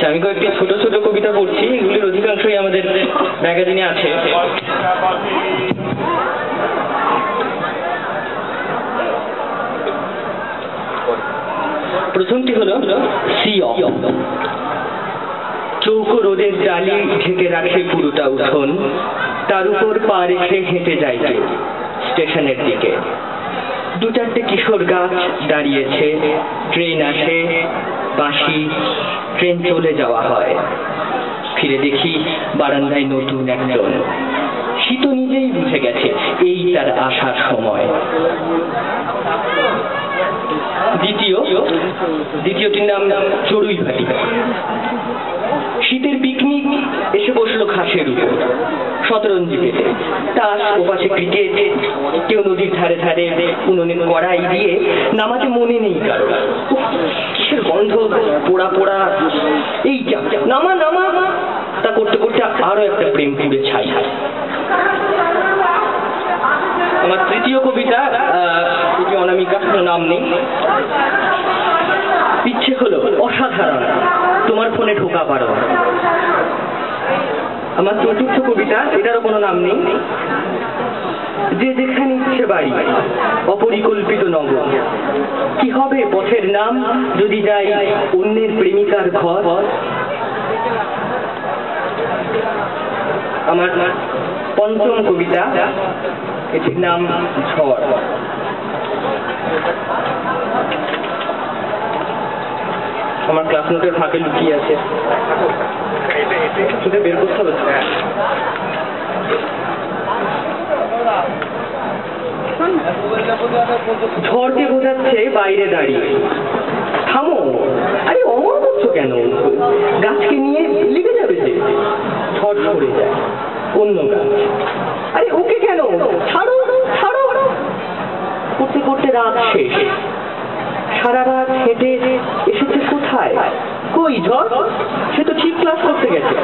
আমি কয়েকটি ছোট ছোট কবিতা পড়ছি, এগুলির অধিকাংশই আমাদের ম্যাগাজিনে আছে। প্রথমটি হলো সিও। চৌকো রোদের ডালি ঢেকে রাখে পুরোটা উঠোন, তার উপর পা রেখে হেঁটে যায় স্টেশনের দিকে। দু চারটে কিশোর গাছ দাঁড়িয়েছে, ট্রেন আসে, বাঁশি, ট্রেন চলে যাওয়া হয়। ফিরে দেখি বারান্দায় নতুন একজন। শীত নিজেই বুঝে গেছে এই তার আসার সময়। দ্বিতীয়টির নাম চড়ুই ভাটি। শীতের পিকনিক এসে বসলো ঘাসের উপর, শতরঞ্জি পেতে, তাস ওপাশে ক্রিকেট। কেউ নদীর ধারে ধারে উনুনের কড়াই দিয়ে নামাতে মনে নেই কারো। কিসের গন্ধ, পোড়া পোড়া। এই নামা নামা, তা করতে করতে আরো একটা প্রেম পুড়ে ছাই। আমার তৃতীয় কবিতা, এটি অনামিকা, নাম নেই। ইচ্ছে হলো অসাধারণ, তোমার ফোনে ঢোকা পারো। আমার চতুর্থ কবিতা, এটারও কোনো নাম নেই। যে যেখানে ইচ্ছে বাড়ি, অপরিকল্পিত নগর। কি হবে পথের নাম যদি যাই অন্যের প্রেমিকার ঘর। আমার পঞ্চম কবিতা, এটির নাম ঝড়। আমার ক্লাস নোটের ফাঁকে লুকিয়ে আছে, সেটা বের করতে হবে। ঝড়কে বোঝাচ্ছে বাইরে দাঁড়িয়ে, থামো, আরে অমর করছো কেন? গাছকে নিয়ে লিখে যাবে যে। ঝড় সরে যায়, অন্য গাছ, আরে ওকে কেন, ছাড়ো ছাড়ো। করতে করতে রাত শেষ, সারা রাত হেঁটে এসেছে কোথায়? কই ঝড়? সে তো ঠিক ক্লাস করতে গেছে।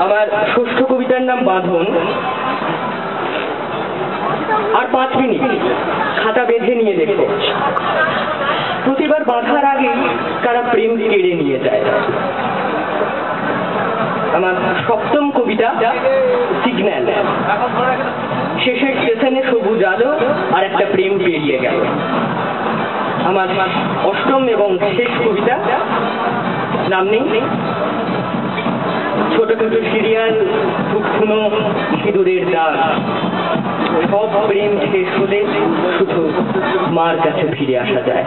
আমার ষষ্ঠ কবিতার নাম বাঁধন। আর 5 মিনিট, খাতা বেঁধে নিয়ে দেখো। প্রতিবার বাঁধার আগে কারা প্রেম কেড়ে নিয়ে যায়। আমার সপ্তম কবিতা, সিগন্যাল। শেষের স্টেশনে সবুজ আলো আর একটা প্রেম পেরিয়ে গেল। আমার অষ্টম এবং শেষ কবিতা, নাম নেই। ছোট ছোট সিরিয়াল, শুকনো সিঁদুরের দাগ। সব প্রেম শেষ হলে শুধু মার কাছে ফিরে আসা যায়।